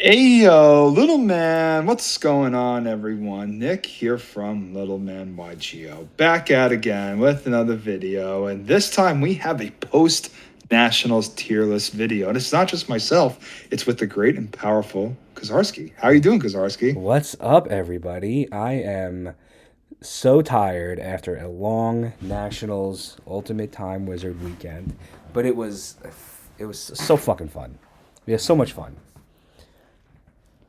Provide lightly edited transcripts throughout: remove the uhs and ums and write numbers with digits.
Hey yo, little man, what's going on, everyone? Nick here from Little Man Yugioh, back at again with another video, and this time we have a post Nationals tier list video, and it's not just myself; it's with the great and powerful Kazarski. How you doing, Kazarski? What's up, everybody? I am so tired after a long Nationals Ultimate Time Wizard weekend, but it was so fucking fun. We had so much fun.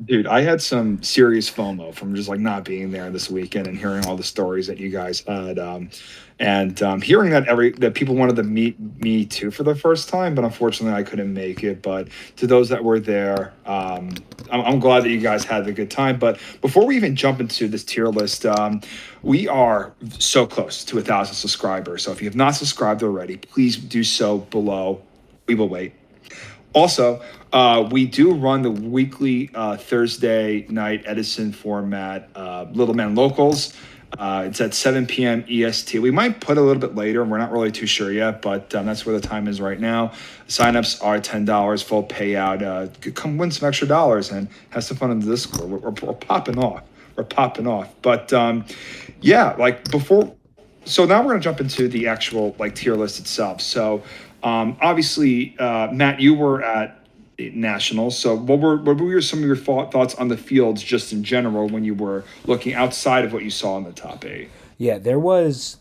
Dude, I had some serious FOMO from just like not being there this weekend and hearing all the stories that you guys had, and hearing that that people wanted to meet me too for the first time, but unfortunately I couldn't make it. But to those that were there, I'm glad that you guys had a good time. But before we even jump into this tier list, we are so close to 1,000 subscribers. So if you have not subscribed already, please do so below. We will wait. Also, we do run the weekly Thursday night Edison format, Little Man Locals. It's at 7 p.m. EST. We might put a little bit later. We're not really too sure yet, but that's where the time is right now. Signups are $10, full payout. Come win some extra dollars and have some fun in the Discord. We're popping off. We're popping off. But yeah, like before. So now we're going to jump into the actual like tier list itself. So obviously, Matt, you were at Nationals. So what were some of your thoughts on the fields just in general when you were looking outside of what you saw in the top eight? Yeah, there was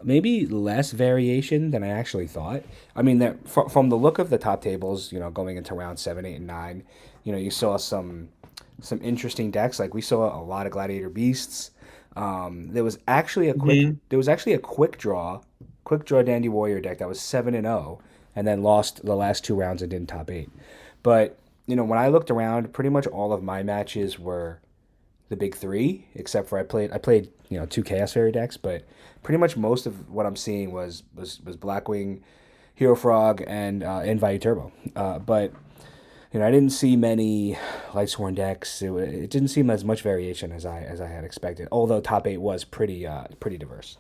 maybe less variation than I actually thought. I mean, from the look of the top tables, going into round 7, 8, and 9, you saw some interesting decks. Like we saw a lot of Gladiator Beasts. Mhm. There was actually a quick draw Dandy Warrior deck that was 7-0, and then lost the last two rounds and didn't top eight. But when I looked around, pretty much all of my matches were the big three, except for I played two Chaos Fairy decks, but pretty much most of what I'm seeing was Blackwing, Hero Frog, and Vayu Turbo. But I didn't see many lightsworn decks. It didn't seem as much variation as I had expected. Although top eight was pretty diverse.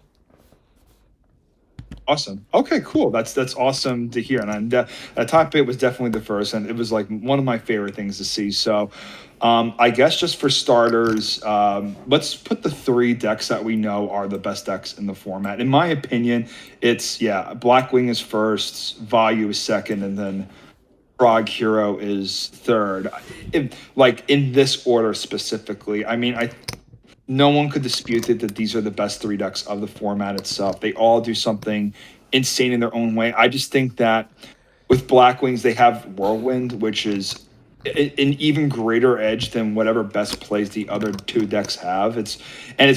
Awesome. Okay, cool. That's awesome to hear. And top eight was definitely the first, and it was like one of my favorite things to see. So, I guess just for starters, let's put the three decks that we know are the best decks in the format. In my opinion, it's yeah, Blackwing is first, Vayu is second, and then Frog Hero is third. Like in this order specifically. I mean, I no one could dispute that these are the best three decks of the format itself. They all do something insane in their own way. I just think that with Black Wings, they have Whirlwind, which is an even greater edge than whatever best plays the other two decks have. It's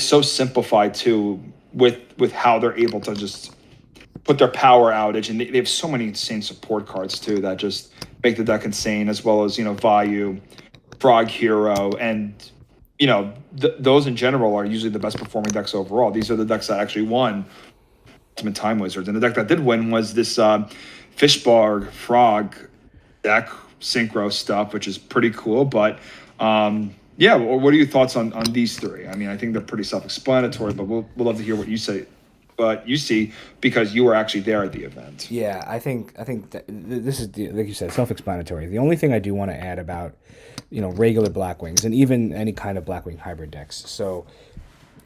so simplified too with how they're able to just put their power outage, and they have so many insane support cards too that just make the deck insane, as well as Vayu, Frog Hero, and those in general are usually the best performing decks overall. These are the decks that actually won Ultimate Time Wizards, and the deck that did win was this Fishbarg Frog deck synchro stuff, which is pretty cool. But yeah, what are your thoughts on these three? I mean, I think they're pretty self-explanatory, but we'll love to hear what you say. But you see, because you were actually there at the event. Yeah, I think this is like you said, self-explanatory. The only thing I do want to add about regular Blackwings and even any kind of Blackwing hybrid decks. So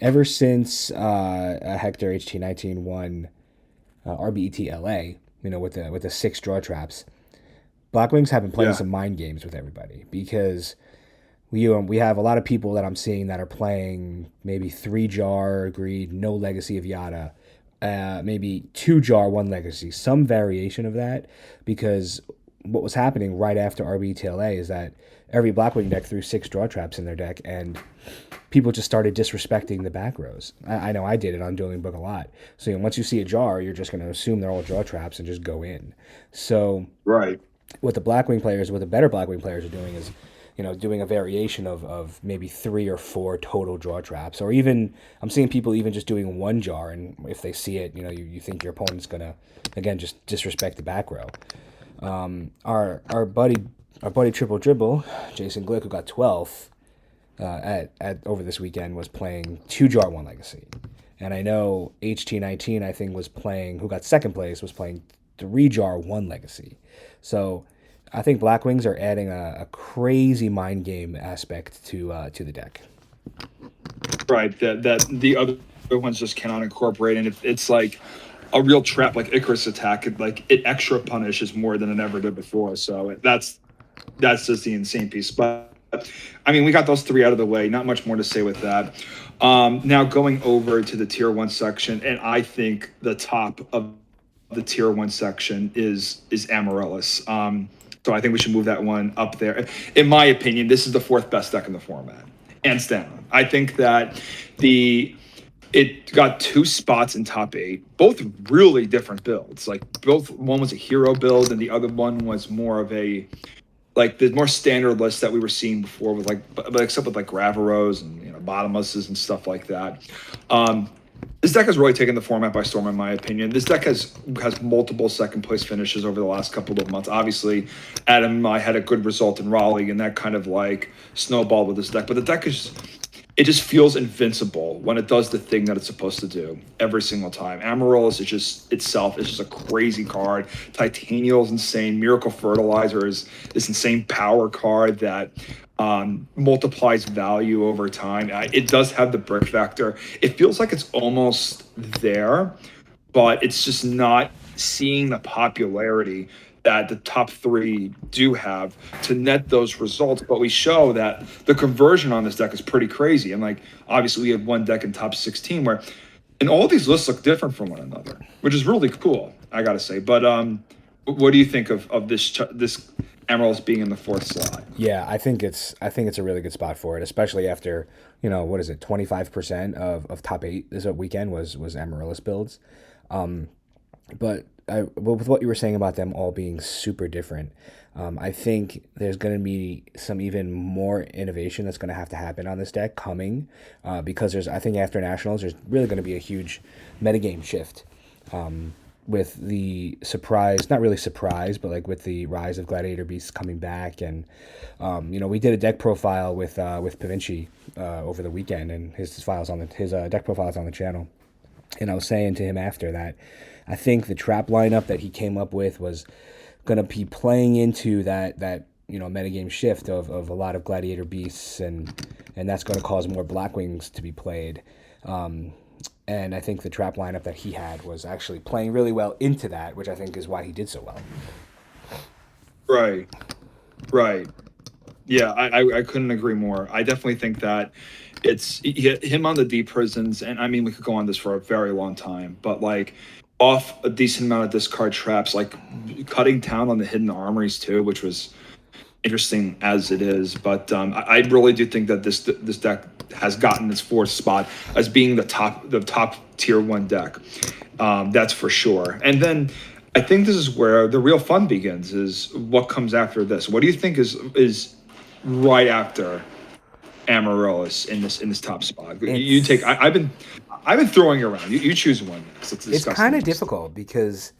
ever since Hector HT19 won RBET LA, with the six draw traps, Blackwings have been playing Yeah. some mind games with everybody because we have a lot of people that I'm seeing that are playing maybe three jar agreed, no legacy of Yada, maybe two jar, one legacy, some variation of that. Because what was happening right after RBTLA is that every Blackwing deck threw six draw traps in their deck, and people just started disrespecting the back rows. I know I did it on Dueling Book a lot. So once you see a jar, you're just going to assume they're all draw traps and just go in. So Right. what the better Blackwing players are doing is, doing a variation of maybe three or four total draw traps, or even I'm seeing people even just doing one jar, and if they see it, you think your opponent's gonna again just disrespect the back row. Our buddy Triple Dribble, Jason Glick, who got 12th at over this weekend, was playing two jar one legacy, and I know HT19 I think was playing, who got second place, was playing three jar one legacy. So I think Blackwings are adding a crazy mind game aspect to the deck. Right. That the other ones just cannot incorporate, and it's like a real trap, like Icarus attack. It extra punishes more than it ever did before. So that's just the insane piece. But I mean, we got those three out of the way. Not much more to say with that. Now going over to the tier one section, and I think the top of the tier one section is Amaryllis. So I think we should move that one up there. In my opinion, this is the fourth best deck in the format, hands down. I think that it got two spots in top eight, both really different builds. Like both, one was a hero build, and the other one was more of a like the more standard list that we were seeing before with but except with like Gravaros and bottomlesses and stuff like that. This deck has really taken the format by storm, in my opinion. This deck has multiple second place finishes over the last couple of months. Obviously, Adam had a good result in Raleigh, and that kind of like snowballed with this deck. But the deck it just feels invincible when it does the thing that it's supposed to do every single time. Amarillis is just itself is just a crazy card. Titanial is insane. Miracle Fertilizer is this insane power card that multiplies value over time. It does have the brick factor. It feels like it's almost there, but it's just not seeing the popularity that the top three do have to net those results. But we show that the conversion on this deck is pretty crazy. And like, obviously we had one deck in top 16 where, and all these lists look different from one another, which is really cool, I gotta say. But what do you think of this Emeralds being in the fourth slot? Yeah, I think it's a really good spot for it, especially after, what is it, 25% of top eight this weekend was Amaryllis builds. But with what you were saying about them all being super different, I think there's going to be some even more innovation that's going to have to happen on this deck coming, because I think after Nationals, there's really going to be a huge metagame shift. With the surprise, not really surprise, but like with the rise of Gladiator beasts coming back, and we did a deck profile with Pavinci over the weekend, and his deck profile is on the channel, and I was saying to him after that, I think the trap lineup that he came up with was going to be playing into that metagame shift of a lot of Gladiator beasts, and that's going to cause more Blackwings to be played. And I think the trap lineup that he had was actually playing really well into that, which I think is why he did so well. Right. Yeah, I couldn't agree more. I definitely think that it's him on the deep prisons, and I mean, we could go on this for a very long time, but like off a decent amount of discard traps, like cutting down on the hidden armories too, which was interesting as it is. But I really do think that this deck has gotten its fourth spot as being the top tier one deck. That's for sure. And then I think this is where the real fun begins, is what comes after this. What do you think is right after Amaryllis in this top spot? You take. I've been throwing it around. You choose one next. It's kind of difficult because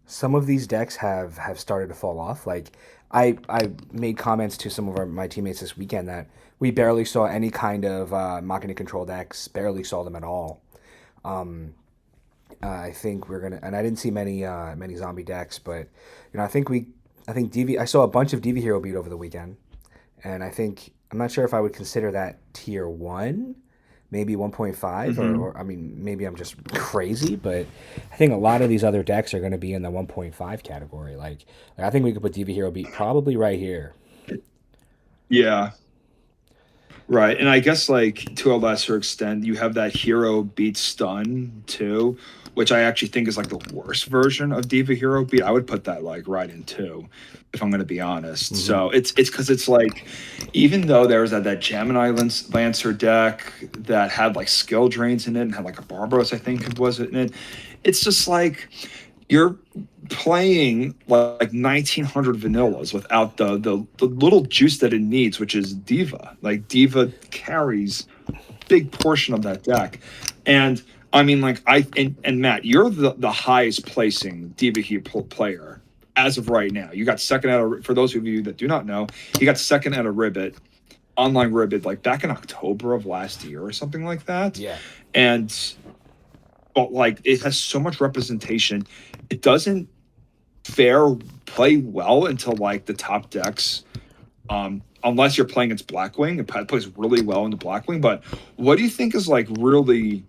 some of these decks have started to fall off. Like I made comments to some of my teammates this weekend that we barely saw any kind of machina control decks. Barely saw them at all. I think we're gonna, and I didn't see many zombie decks, but I think I saw a bunch of DV Hero beat over the weekend, and I'm not sure if I would consider that tier 1, maybe 1.5, or I mean, maybe I'm just crazy, but I think a lot of these other decks are going to be in the 1.5 category. Like I think we could put DV Hero beat probably right here. Yeah. Right. And I guess like to a lesser extent, you have that hero beat stun too, which I actually think is like the worst version of Diva Hero beat. I would put that like right in two, if I'm going to be honest. Mm-hmm. So it's because it's like, even though there was that Gemini Lancer deck that had like skill drains in it and had like a Barbaros, I think was it in it. It's just like you're playing like 1900 vanillas without the little juice that it needs, which is Diva. Like Diva carries a big portion of that deck. And I mean, like and Matt, you're the highest placing Diva player as of right now. You got second out of, for those of you that do not know, you got second out of Ribbit, online Ribbit, like back in October of last year or something like that. Yeah. But like it has so much representation. It doesn't play well until like the top decks. Unless you're playing against Blackwing, it plays really well into Blackwing. But what do you think is like really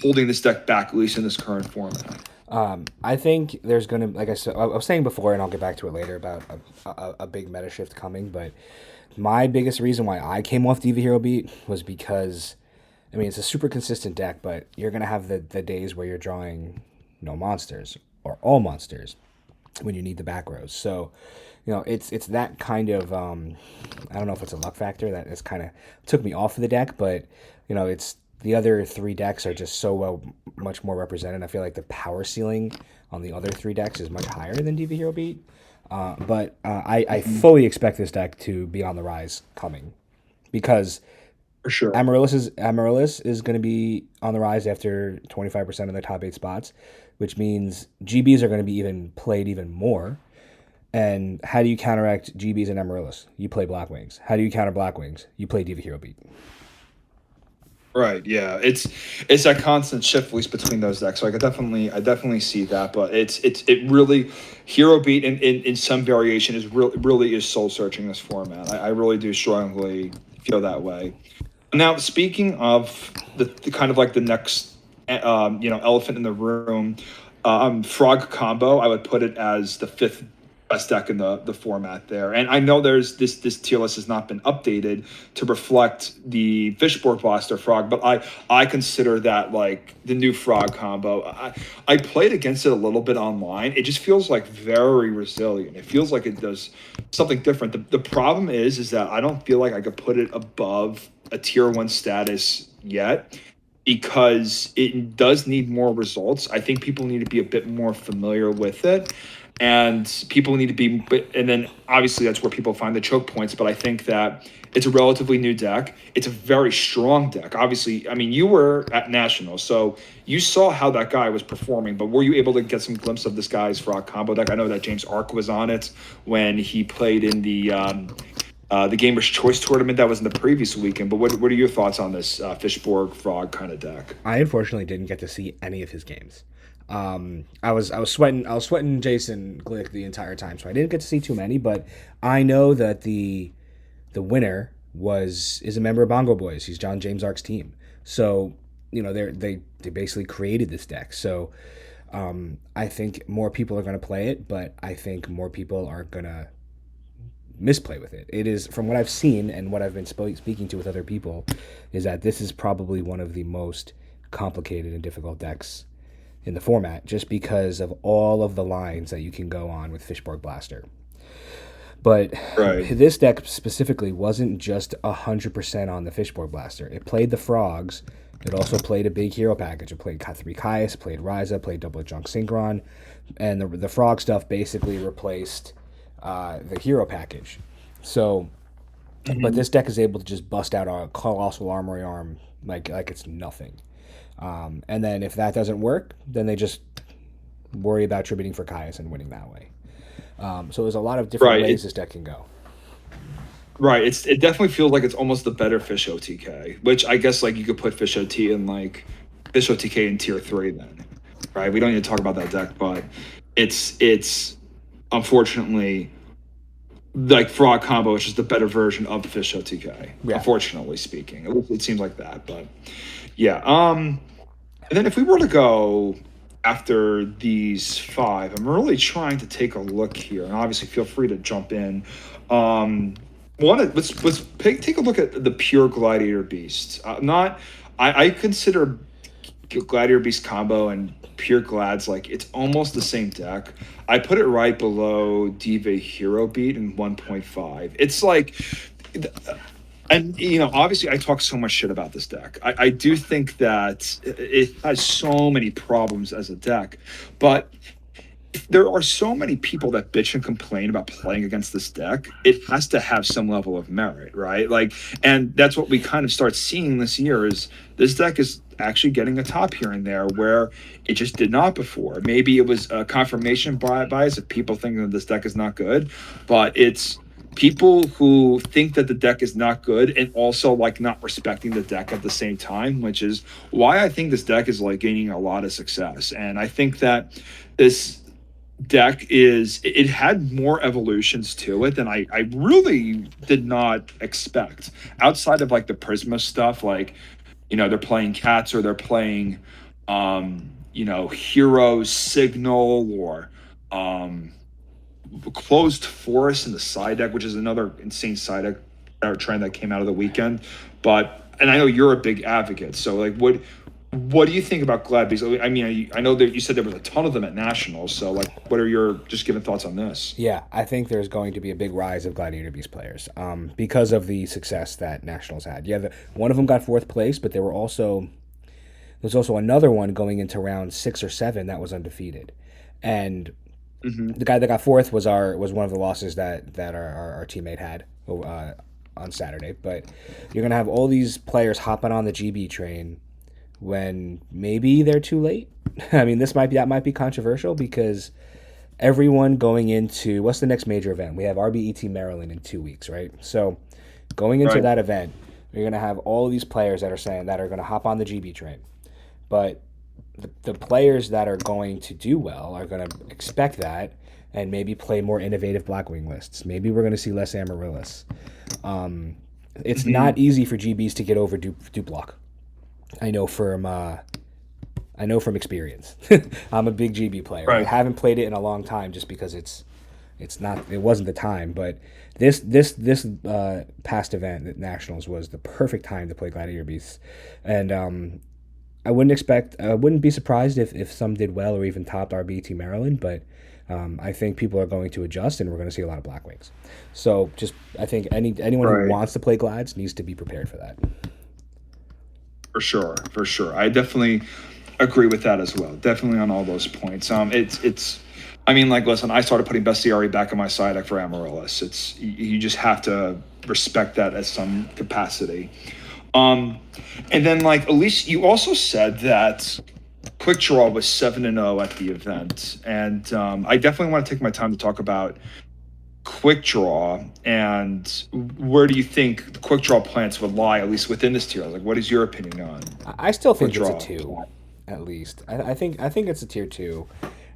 holding this deck back, at least in this current format? I think there's gonna, like I said, I was saying before, and I'll get back to it later about a big meta shift coming. But my biggest reason why I came off Diva Hero Beat was because, I mean, it's a super consistent deck, but you're gonna have the days where you're drawing no monsters or all monsters when you need the back rows. So, it's that kind of I don't know if it's a luck factor that is kind of took me off of the deck, but it's the other three decks are just so much more represented. I feel like the power ceiling on the other three decks is much higher than DV Hero Beat. I fully expect this deck to be on the rise coming because For sure. Amarillis is going to be on the rise after 25% of the top 8 spots, which means GBs are going to be even played even more. And how do you counteract GBs and Amarillis? You play Blackwings. How do you counter Blackwings? You play Diva Hero Beat. Right. Yeah. It's that constant shift, at least between those decks. So I definitely see that, but it really Hero Beat in some variation is really is soul searching this format. I really do strongly feel that way. Now, speaking of the kind of like the next, elephant in the room, Frog Combo, I would put it as the fifth best deck in the format there. And I know there's this tier list has not been updated to reflect the Fishborg Blaster Frog, but I consider that like the new Frog Combo. I played against it a little bit online. It just feels like very resilient. It feels like it does something different. The problem is that I don't feel like I could put it above a tier 1 status yet because it does need more results. I think people need to be a bit more familiar with it, and people need to be, and then obviously that's where people find the choke points. But I think that it's a relatively new deck. It's a very strong deck. Obviously, I mean, you were at Nationals, so you saw how that guy was performing, but were you able to get some glimpse of this guy's Frog Combo deck? I know that James Ark was on it when he played in the Gamer's Choice tournament that was in the previous weekend. But what are your thoughts on this Fishborg Frog kind of deck? I unfortunately didn't get to see any of his games. I was sweating Jason Glick the entire time, so I didn't get to see too many. But I know that the winner is a member of Bongo Boys. He's John James Ark's team. So they basically created this deck. So I think more people are going to play it, but I think more people are going to misplay with it. It is, from what I've seen and what I've been speaking to with other people, is that this is probably one of the most complicated and difficult decks in the format, just because of all of the lines that you can go on with Fishborg Blaster. But Right. this deck specifically wasn't just 100% on the Fishborg Blaster. It played the Frogs. It also played a big hero package. It played 3 Caius, played Ryza, played Double Junk Synchron, and the Frog stuff basically replaced the hero package. So, but this deck is able to just bust out a Colossal Armory Arm like it's nothing. And then if that doesn't work, then they just worry about tributing for Caius and winning that way. So there's a lot of different Right. ways this deck can go. Right. It definitely feels like it's almost the better Fish OTK, which I guess like you could put Fish OT in like Fish OTK in tier 3 then. Right. We don't need to talk about that deck, but it's unfortunately like Frog Combo, which is the better version of Fish OTK. Yeah. Unfortunately speaking. It seems like that, but yeah. And then if we were to go after these 5, I'm really trying to take a look here, and obviously feel free to jump in. Let's take a look at the pure Gladiator Beast. I consider Gladiator Beast Combo and pure Glads like it's almost the same deck. I put it right below Diva Hero Beat in 1.5. It's like, and obviously I talk so much shit about this deck. I do think that it has so many problems as a deck, but there are so many people that bitch and complain about playing against this deck. It has to have some level of merit, right? Like, and that's what we kind of start seeing this year is this deck is actually getting a top here and there where it just did not before. Maybe it was a confirmation bias if people think that this deck is not good, but it's people who think that the deck is not good and also like not respecting the deck at the same time, which is why I think this deck is like gaining a lot of success. And I think that deck is it had more evolutions to it than I really did not expect. Outside of like the Prisma stuff, like they're playing cats or they're playing Hero Signal or um closed forest in the side deck, which is another insane side deck trend that came out of the weekend. But and I know you're a big advocate, so like, what do you think about Glad? Because I mean, I know that you said there was a ton of them at nationals. So like, what are your just given thoughts on this? Yeah, I think there's going to be a big rise of Gladiator Beast players because of the success that nationals had. Yeah, one of them got fourth place, but there's also another one going into round 6 or 7 that was undefeated, and Hmm. the guy that got fourth was one of the losses that our teammate had on Saturday. But you're gonna have all these players hopping on the GB train when maybe they're too late. I mean, that might be controversial because everyone going into what's the next major event? We have RBET Maryland in 2 weeks, right? So going into Right. that event, you're gonna have all of these players that are saying that are gonna hop on the GB train, but the players that are going to do well are going to expect that and maybe play more innovative Blackwing lists. Maybe we're going to see less Amarillis. It's not Hmm. easy for GBs to get over Duplock. I know from uh, I know from experience. I'm a big GB player. I Right. haven't played it in a long time just because it wasn't the time. But this past event at Nationals was the perfect time to play Gladiator Beasts, and I wouldn't be surprised if some did well or even topped RBT Maryland, but I think people are going to adjust and we're going to see a lot of Blackwings. So I think anyone who Right. wants to play Glads needs to be prepared for that. For sure. For sure. I definitely agree with that as well. Definitely on all those points. It's. I mean, like, listen. I started putting Bestiary back on my side deck for Amaryllis. You just have to respect that at some capacity. Um, and then like at least you also said that Quick Draw was 7-0 at the event, and I definitely want to take my time to talk about Quick Draw and where do you think the Quick Draw plants would lie, at least within this tier? Like, what is your opinion on I still Quick think it's a Draw? two, at least. I think it's a tier two.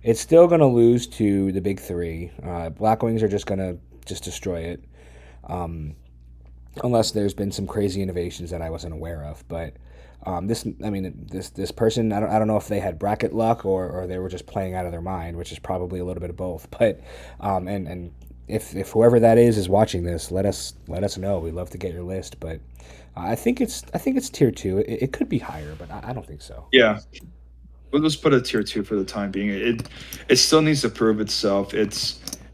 It's still going to lose to the big three. Blackwings are just going to just destroy it, unless there's been some crazy innovations that I wasn't aware of. But this person, I don't know if they had bracket luck or they were just playing out of their mind, which is probably a little bit of both. But and if whoever that is watching this, let us know. We'd love to get your list. But I think it's tier two. It could be higher, but I don't think so. Yeah, we'll just put a tier two for the time being. It still needs to prove itself.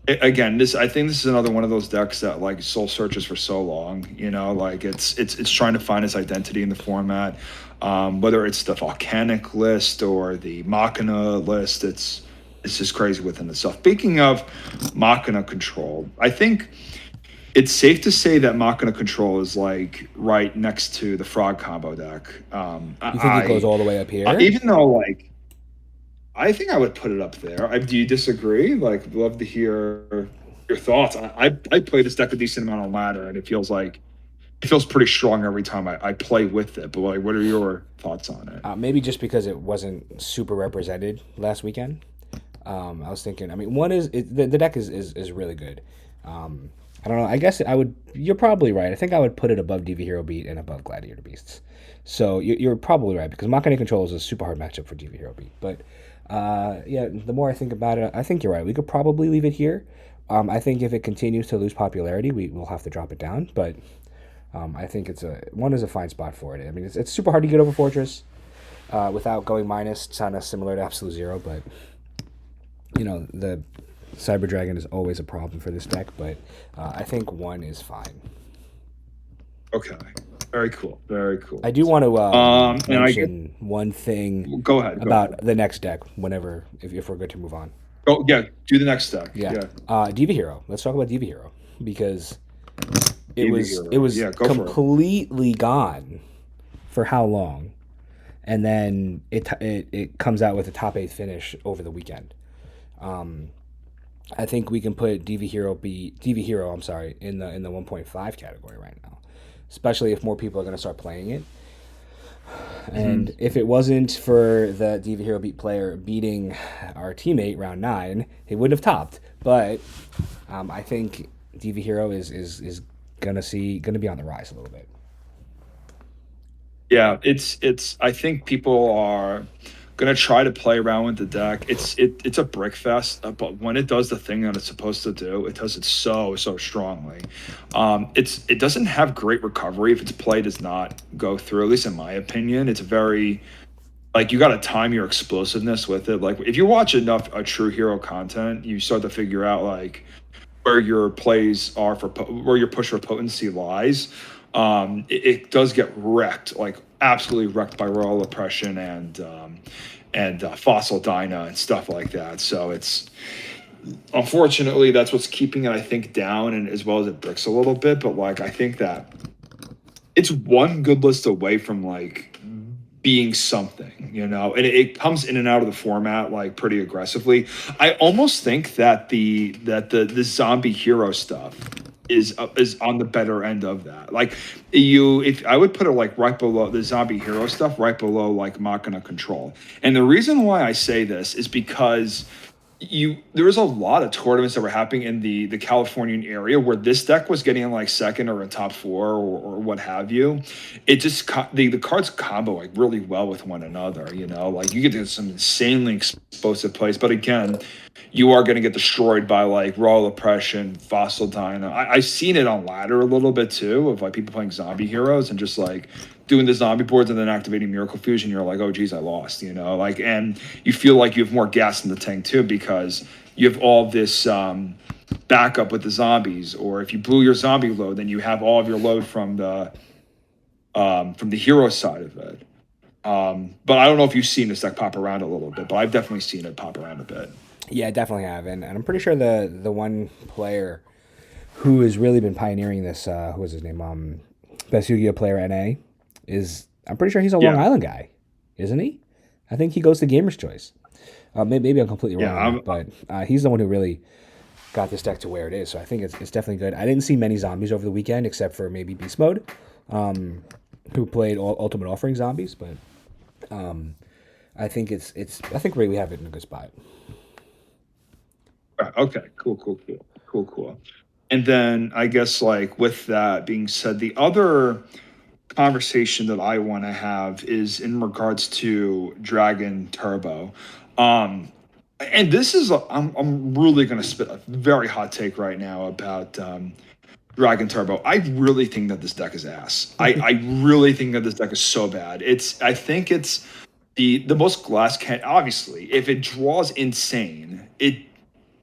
Again, this I think this is another one of those decks that like soul searches for so long. Like it's trying to find its identity in the format. Whether it's the volcanic list or the machina list, it's just crazy within itself. Speaking of machina control, I think it's safe to say that machina control is like right next to the frog combo deck. You think it goes all the way up here? Even though like I think I would put it up there. Do you disagree? Like, love to hear your thoughts. I play this deck a decent amount on ladder, and it feels pretty strong every time I play with it. But like, what are your thoughts on it? Maybe just because it wasn't super represented last weekend. I was thinking. I mean, the deck is really good. I don't know. I guess I would. You're probably right. I think I would put it above DV Hero Beat and above Gladiator Beasts. So you're probably right because Machina Control is a super hard matchup for DV Hero Beat. But yeah, the more I think about it, I think you're right. We could probably leave it here. I think if it continues to lose popularity, we will have to drop it down. But I think one is a fine spot for it. I mean, it's super hard to get over Fortress without going minus. It's kind of similar to Absolute Zero, but the Cyber Dragon is always a problem for this deck. But I think one is fine. Okay, very cool, very cool. I do want to And I get mention one thing go ahead, go about ahead. the next deck. Whenever, if we're good to move on. Oh yeah, do the next deck. Yeah, Yeah, Diva Hero. Let's talk about Diva Hero because Davey it Hero. was Yeah, go for it. completely gone for how long, and then it comes out with a top 8 finish over the weekend. I think we can put Diva Hero. I'm sorry, in the 1.5 category right now, especially if more people are going to start playing it. And if it wasn't for the Diva Hero Beat player beating our teammate round 9, he wouldn't have topped. But I think Diva Hero is gonna be on the rise a little bit. Yeah, it's. I think people are gonna try to play around with the deck. It's a brick fest, but when it does the thing that it's supposed to do, it does it so strongly. It doesn't have great recovery if its play does not go through. At least in my opinion, it's very like you got to time your explosiveness with it. Like if you watch enough true hero content, you start to figure out like where your plays are where your push for potency lies. It does get wrecked, like absolutely wrecked by Royal Oppression and Fossil Dyna and stuff like that. So it's unfortunately that's what's keeping it, I think, down and as well as it bricks a little bit. But like I think that it's one good list away from like being something, and it comes in and out of the format like pretty aggressively. I almost think that the zombie hero stuff is on the better end of that. Like if I would put it like right below the zombie hero stuff, right below like Machina control. And the reason why I say this is because there was a lot of tournaments that were happening in the Californian area where this deck was getting like second or a top four or what have you. It just the cards combo like really well with one another. Like you get to some insanely explosive plays, but again, you are going to get destroyed by like Royal Oppression, Fossil Dyna. I've seen it on ladder a little bit too of like people playing zombie heroes and just like doing the zombie boards and then activating Miracle Fusion. You're like, oh geez, I lost. Like, and you feel like you have more gas in the tank too because you have all this backup with the zombies. Or if you blew your zombie load, then you have all of your load from the hero side of it. But I don't know if you've seen this deck pop around a little bit, but I've definitely seen it pop around a bit. Yeah, I definitely have, and I'm pretty sure the one player who has really been pioneering this, who was his name, best Yu-Gi-Oh player NA, I'm pretty sure he's a Long Yeah. Island guy, isn't he? I think he goes to Gamer's Choice. Maybe I'm completely Yeah, wrong, but he's the one who really got this deck to where it is. So I think it's definitely good. I didn't see many zombies over the weekend, except for maybe Beast Mode, who played Ultimate Offering zombies. But I think I think we have it in a good spot. Okay, cool. And then I guess like with that being said, the other conversation that I want to have is in regards to Dragon Turbo. And this is I'm really going to spit a very hot take right now about Dragon Turbo. I really think that this deck is ass. I really think that this deck is so bad. I think it's the most glass can obviously if it draws insane, it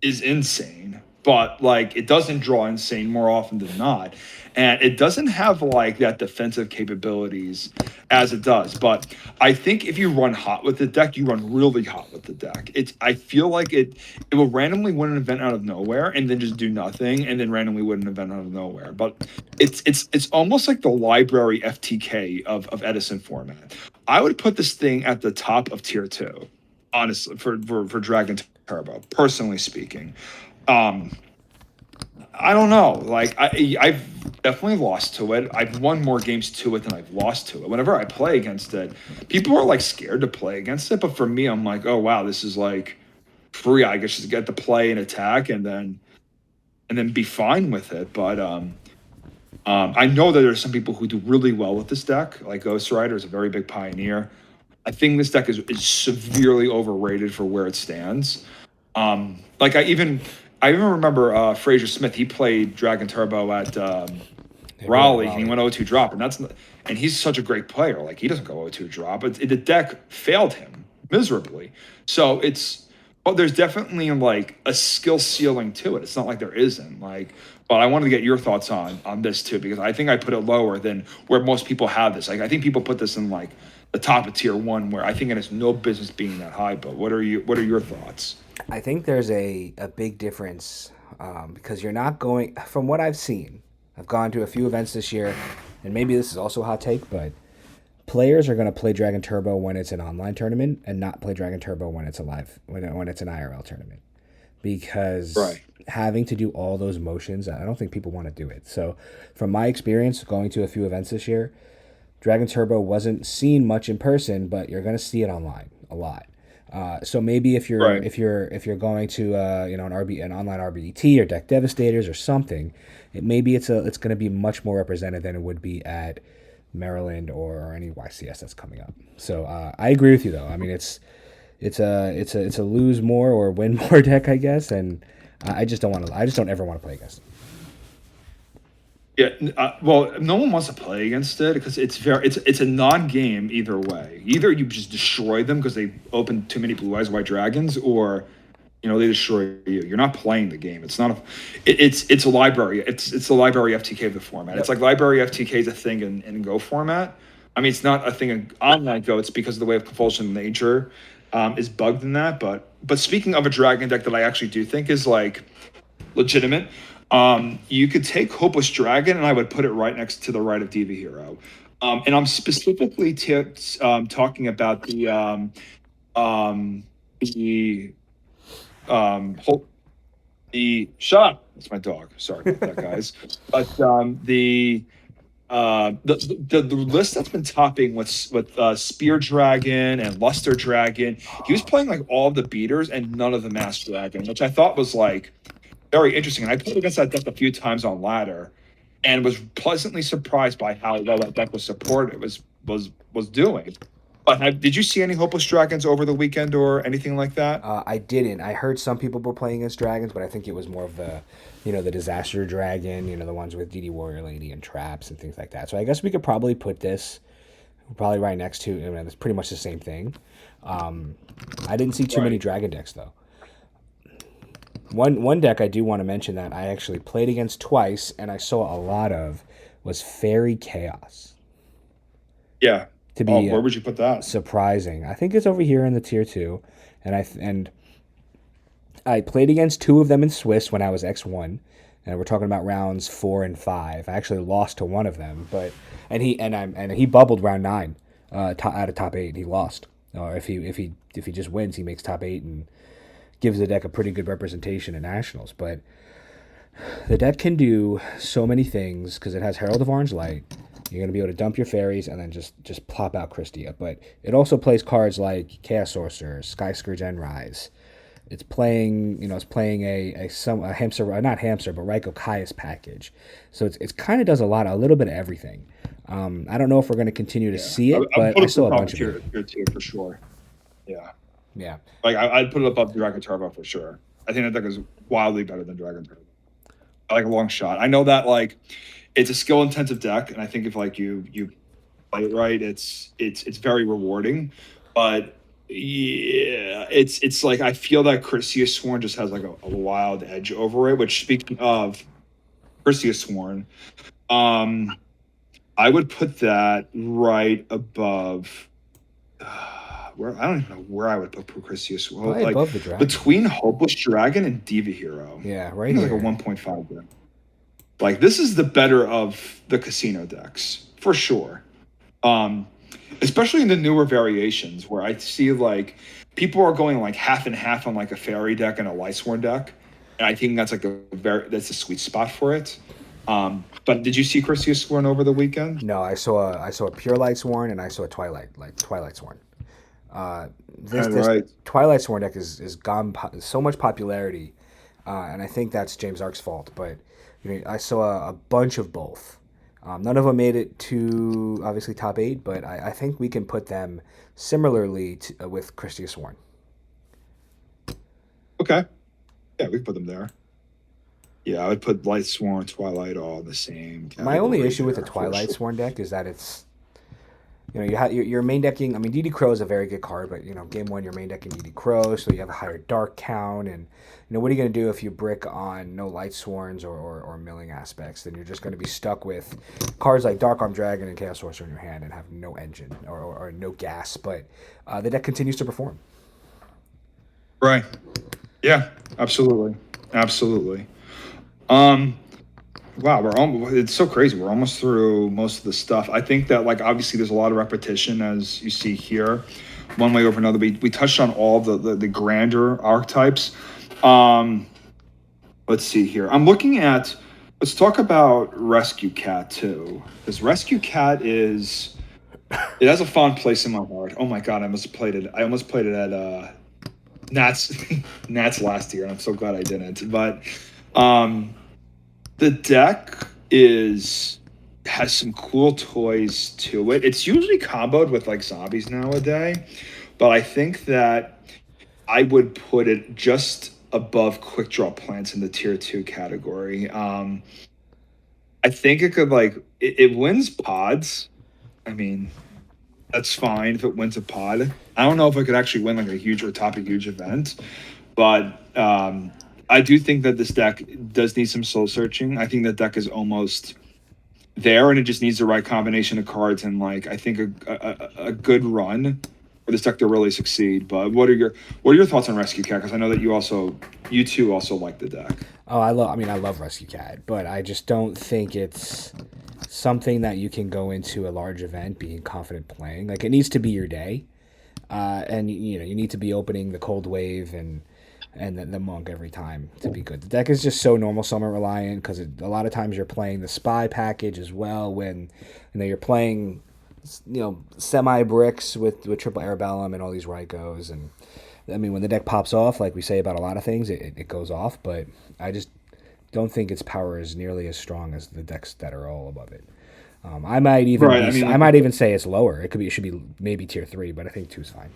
is insane, but like it doesn't draw insane more often than not. And it doesn't have like that defensive capabilities as it does. But I think if you run hot with the deck, you run really hot with the deck. I feel like it will randomly win an event out of nowhere and then just do nothing and then randomly win an event out of nowhere. But it's almost like the library FTK of Edison format. I would put this thing at the top of tier 2, honestly, for Dragon Turbo, personally speaking. I don't know. Like I've definitely lost to it. I've won more games to it than I've lost to it. Whenever I play against it, people are like scared to play against it. But for me, I'm like, oh wow, this is like free. I guess just get to play and attack and then be fine with it. But I know that there's some people who do really well with this deck. Like Ghost Rider is a very big pioneer. I think this deck is severely overrated for where it stands. Like I even remember Fraser Smith. He played Dragon Turbo at Raleigh, and he went 0-2 drop, and he's such a great player. Like he doesn't go 0-2 drop. The deck failed him miserably. So there's definitely like a skill ceiling to it. It's not like there isn't. Like, but I wanted to get your thoughts on this too because I think I put it lower than where most people have this. Like I think people put this in like the top of tier 1, where I think it has no business being that high. But what are your thoughts? I think there's a big difference because you're not going, from what I've seen, I've gone to a few events this year, and maybe this is also a hot take, but players are going to play Dragon Turbo when it's an online tournament and not play Dragon Turbo when it's when it's an IRL tournament. Because Right. having to do all those motions, I don't think people want to do it. So from my experience going to a few events this year, Dragon Turbo wasn't seen much in person, but you're going to see it online a lot. So maybe Right. if you're going to an online RBET or Deck Devastators or something, it's going to be much more represented than it would be at Maryland or any YCS that's coming up. So I agree with you though. I mean it's a lose more or win more deck, I guess, and I just don't want to. I just don't ever want to play against it. Yeah, well, no one wants to play against it because it's a non-game either way. Either you just destroy them because they open too many blue eyes white dragons, or they destroy you. You're not playing the game. It's not it's a library. It's a library FTK of the format. It's Yep. like library FTK is a thing in Go format. I mean, it's not a thing in online Go. It's because of the way of compulsion nature is bugged in that. But speaking of a dragon deck that I actually do think is like legitimate. You could take Hopeless Dragon and I would put it right next to the right of Diva Hero. And I'm specifically talking about the Hope the shut up. That's my dog. Sorry about that, guys. But the list that's been topping with Spear Dragon and Luster Dragon, he was playing like all the beaters and none of the Master Dragon, which I thought was like very interesting. And I played against that deck a few times on ladder, and was pleasantly surprised by how well that deck was supported. Was doing. But did you see any Hopeless Dragons over the weekend or anything like that? I didn't. I heard some people were playing against dragons, but I think it was more of the disaster dragon, the ones with DD Warrior Lady and traps and things like that. So I guess we could probably put this probably right next to. I mean, it's pretty much the same thing. I didn't see too many Right. dragon decks though. One deck I do want to mention that I actually played against twice and I saw a lot of was Fairy Chaos. Yeah. To Oh, be where would you put that? surprising, I think it's over here in the tier two, and I played against two of them in Swiss when I was X1, and we're talking about rounds 4 and 5. I actually lost to one of them, but and he bubbled round 9, out of top 8. He lost. Or if he just wins, he makes top 8 and gives the deck a pretty good representation in nationals. But the deck can do so many things because it has Herald of Orange Light. You're going to be able to dump your fairies and then just plop out Christia. But it also plays cards like Chaos Sorcerer, Sky Scourge Rise. It's playing a hamster, not hamster, but Raiko Caius package. So it's kind of does a little bit of everything. I don't know if we're going to continue to Yeah. see it, I would but put I it saw a above bunch of it. tier two for sure. Yeah. Yeah. Like I'd put it above Dragon Turbo for sure. I think that deck is wildly better than Dragon Turbo. I like a long shot. I know that like it's a skill intensive deck, and I think if like you play it right, it's very rewarding. But yeah, it's like I feel that Christia Sworn just has like a wild edge over it. Which speaking of Christia Sworn, um, I would put that right above. Where I don't even know where I would put Procrisius. Well, Probably like above the dragon. between Hopeless Dragon and Diva Hero. Yeah, I right think it's like a here. 1.5 there. Like this is the better of the casino decks for sure. Um, Especially in the newer variations where I see like people are going like half and half on like a fairy deck and a lightsworn deck, and I think that's like that's a sweet spot for it. But did you see Christia Sworn over the weekend? No, I saw a Pure Light Sworn and I saw a Twilight Sworn. This Right. Twilight Sworn deck is gone so much popularity, and I think that's James Ark's fault. But I saw a bunch of both. None of them made it to obviously top 8, but I think we can put them similarly with Christia Sworn. Okay. Yeah, we can put them there. Yeah, I would put Light Sworn, Twilight all in the same My only category issue with the there for Twilight sure. Sworn deck is that it's you're main decking. I mean, DD Crow is a very good card, but game one you're main decking DD Crow, so you have a higher dark count, and what are you going to do if you brick on no Light Sworns or milling aspects? Then you're just going to be stuck with cards like Dark Arm Dragon and Chaos Sorcerer in your hand and have no engine or no gas. But the deck continues to perform. Right. Yeah, absolutely. Absolutely. Um, wow, it's so crazy. We're almost through most of the stuff. I think that like obviously there's a lot of repetition as you see here, one way over another. We touched on all the grander archetypes. Um, let's see here. Let's talk about Rescue Cat too. Because Rescue Cat is It has a fond place in my heart. Oh my god, I almost played it. I almost played it at Nats Nats last year, and I'm so glad I didn't. But um, the deck is has some cool toys to it. It's usually comboed with like zombies nowadays, but I think that I would put it just above quick draw plants in the tier 2 category. I think it could like it wins pods. I mean, that's fine if it wins a pod. I don't know if it could actually win like a huge or top a huge event, but I do think that this deck does need some soul searching. I think that deck is almost there, and it just needs the right combination of cards and like I think a good run for this deck to really succeed. But what are your thoughts on Rescue Cat? Because I know that you two also like the deck. Oh, I love Rescue Cat, but I just don't think it's something that you can go into a large event being confident playing. Like it needs to be your day, and you need to be opening the Cold Wave and the Monk every time to be good. The deck is just so normal summon reliant because a lot of times you're playing the Spy package as well when you're playing semi bricks with triple Arabellum and all these Rykos. And I mean when the deck pops off, like we say about a lot of things, it goes off. But I just don't think its power is nearly as strong as the decks that are all above it. Right. I mean, I might even say it's lower. It should be maybe tier 3, but I think two's fine.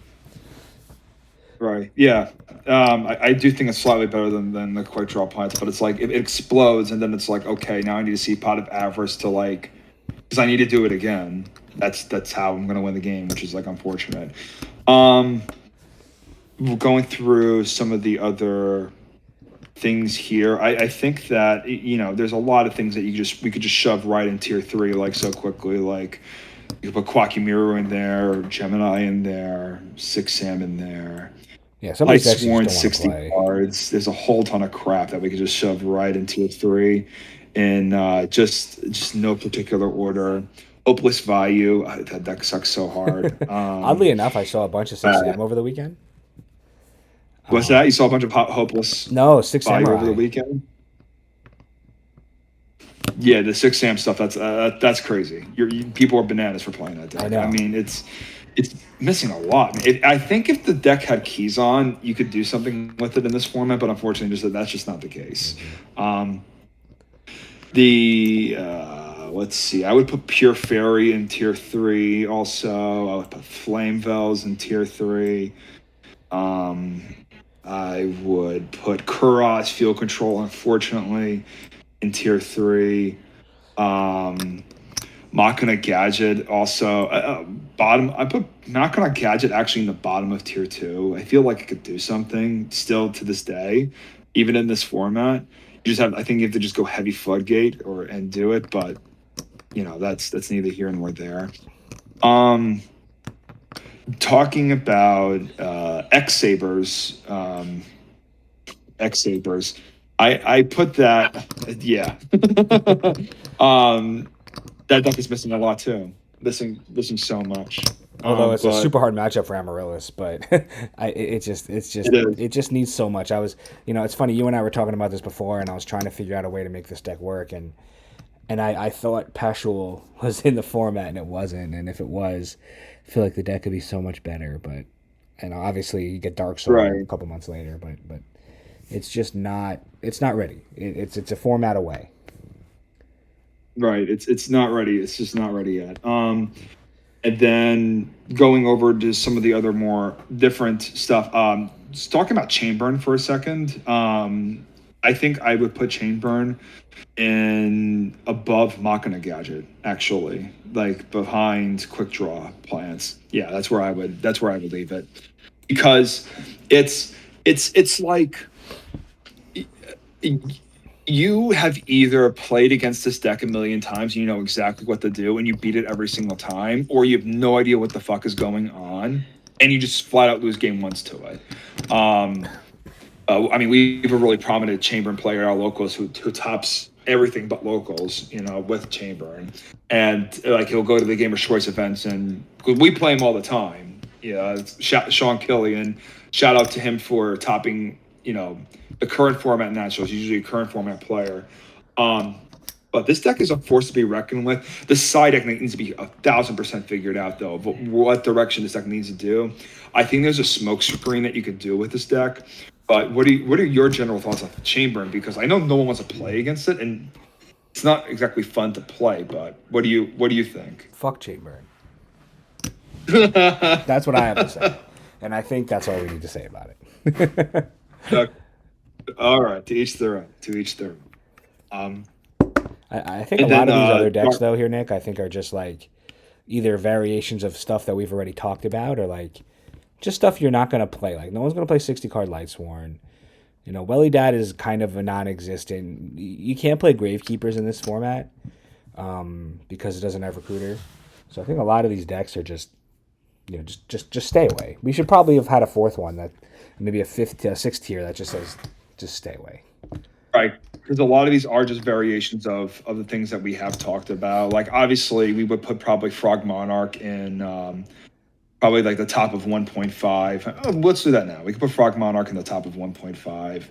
right. Yeah. I do think it's slightly better than the quick draw plants, but it's like it explodes and then it's like, okay, now I need to see Pot of Avarice to like because I need to do it again. That's how I'm gonna win the game, which is like unfortunate. Um Going through some of the other things here, I think that there's a lot of things that we could just shove right in tier 3 like so quickly. Like you could put Quackimiru in there, Gemini in there, Six Sam in there. Yeah, some of these decks you just Lightsworn don't want to 60 play. cards. There's a whole ton of crap that we could just shove right into a three in just no particular order. Hopeless Value. That deck sucks so hard. Oddly enough, I saw a bunch of Six Uh, Sam over the weekend. what's that? You saw a bunch of Hopeless No, Six Value over the Samurai. weekend? Yeah, the Six Sam stuff. That's crazy. People are bananas for playing that I deck. I know. mean, it's missing a lot. I think if the deck had keys on, you could do something with it in this format, but unfortunately, that's just not the case. Um, the let's see, I would put Pure Fairy in tier 3. Also, I would put Flame Veils in tier 3. Um, I would put Kuros Field Control, unfortunately, in tier 3. Um, Machina Gadget also bottom. I put Machina Gadget actually in the bottom of tier 2. I feel like it could do something still to this day, even in this format. You just have. I think you have to just go heavy floodgate and do it, but that's neither here nor there. Um, Talking about X Sabers, X Sabers. I put that. Yeah. um, that deck is missing a lot too. Missing so much. Although it's a But super hard matchup for Amarillis, but it is it just needs so much. It's funny. You and I were talking about this before, and I was trying to figure out a way to make this deck work, and I thought Pashul was in the format, and it wasn't. And if it was, I feel like the deck could be so much better. But obviously you get Dark Soul a right, couple months later, but it's just not. It's not ready. It's a format away. right. It's not ready. It's just not ready yet. And then going over to some of the other more different stuff. Just talking about Chainburn for a second. I think I would put Chainburn in above Machina Gadget, actually, like behind Quick Draw plants. Yeah, that's where I would leave it because it's like you have either played against this deck a million times and you know exactly what to do and you beat it every single time, or you have no idea what the fuck is going on and you just flat out lose game ones to it. I mean, we have a really prominent Chamber player, our locals, who tops everything but locals, with Chamber, and like he'll go to the Gamer's Choice events, and we play him all the time. Yeah, Sean Killian, shout out to him for topping, the current format nationals. Usually a current format player. Um, But this deck is a force to be reckoned with. The side deck needs to be 1,000% figured out, though, of what direction this deck needs to do. I think there's a smoke screen that you could do with this deck. But what are your general thoughts on Chamber? Because I know no one wants to play against it, and it's not exactly fun to play. But what do you think? Fuck Chamber. That's what I have to say, and I think that's all we need to say about it. All right, to each their own. To each their own. I think a lot of these other decks, though, here, Nick, I think are just like either variations of stuff that we've already talked about, or like just stuff you're not going to play. Like, no one's going to play 60 card Lightsworn. You know, Welly Dad is kind of a non-existent. You can't play Gravekeepers in this format because it doesn't have Recruiter. So I think a lot of these decks are just, you know, just stay away. We should probably have had a fourth one, that maybe a sixth tier that just says just stay away. Right, because a lot of these are just variations of the things that we have talked about. Like, obviously, we would put probably Frog Monarch in probably like the top of 1.5. Oh, let's do that now. We could put Frog Monarch in the top of 1.5.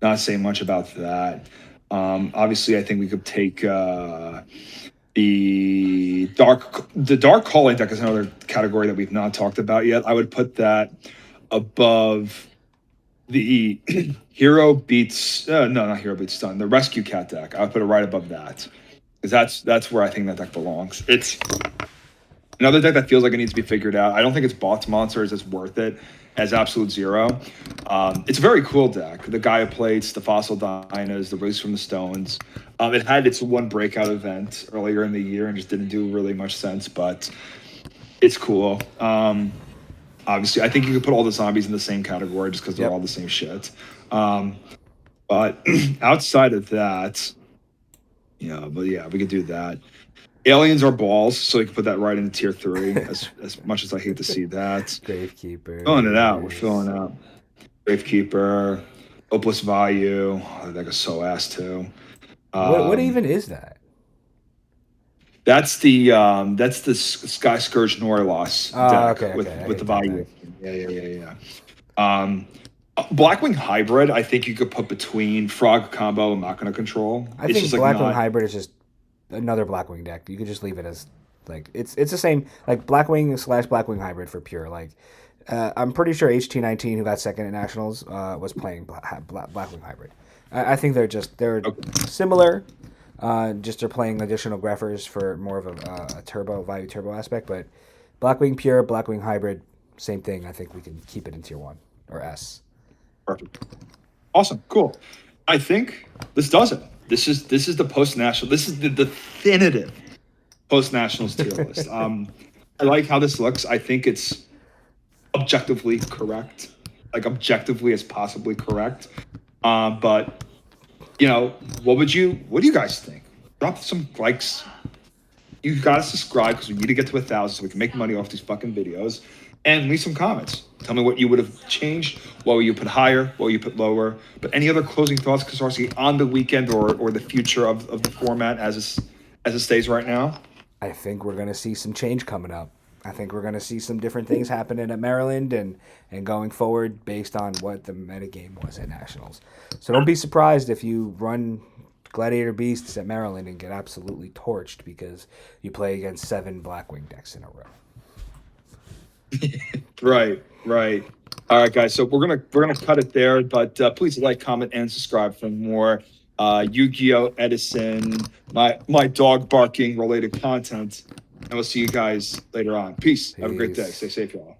Not saying much about that. Obviously, I think we could take the Dark Calling deck is another category that we've not talked about yet. I would put that above the Hero Beats, no, not Hero Beats Stun, the Rescue Cat deck. I would put it right above that, because that's where I think that deck belongs. It's another deck that feels like it needs to be figured out. I don't think its boss monsters is worth it as absolute zero. It's a very cool deck. The Gaia Plates, the Fossil Dynas, the Release from the Stones. It had its one breakout event earlier in the year and just didn't do really much sense, but it's cool. Obviously, I think you could put all the zombies in the same category just because they're all the same shit. But outside of that, we could do that. Aliens are balls, so you can put that right into tier 3. As much as I hate to see that. Gravekeeper. Filling it out. We're filling out. Gravekeeper, Opaless Value. Oh, that is so ass too. What even is that? That's the Sky Scourge Norilos deck with the value. Yeah. Blackwing Hybrid, I think you could put between Frog Combo and Machina Control. I think Blackwing Hybrid is just another Blackwing deck. You could just leave it as like it's the same, like Blackwing / Blackwing Hybrid for pure. Like I'm pretty sure HT19, who got second at Nationals, was playing Blackwing Hybrid. I think they're similar. Just they're playing additional Greffers for more of a value turbo aspect. But Blackwing Pure, Blackwing Hybrid, same thing. I think we can keep it in tier 1 or S. Perfect. Awesome. Cool. I think this does it. This is the post-national. This is the definitive post-nationals tier list. I like how this looks. I think it's objectively correct, like objectively as possibly correct. But what do you guys think? Drop some likes. You gotta subscribe because we need to get to 1,000 so we can make money off these fucking videos. And leave some comments. Tell me what you would have changed. What would you put higher? What would you put lower? But any other closing thoughts, Kasarski, on the weekend or the future of the format as it stays right now? I think we're going to see some change coming up. I think we're going to see some different things happening at Maryland and going forward based on what the metagame was at Nationals. So don't be surprised if you run Gladiator Beasts at Maryland and get absolutely torched because you play against 7 Blackwing decks in a row. Right. All right, guys. So we're gonna cut it there, but please like, comment, and subscribe for more Yugioh, Edison, my dog barking related content, and we'll see you guys later on. Peace. Have a great day. Stay safe, y'all.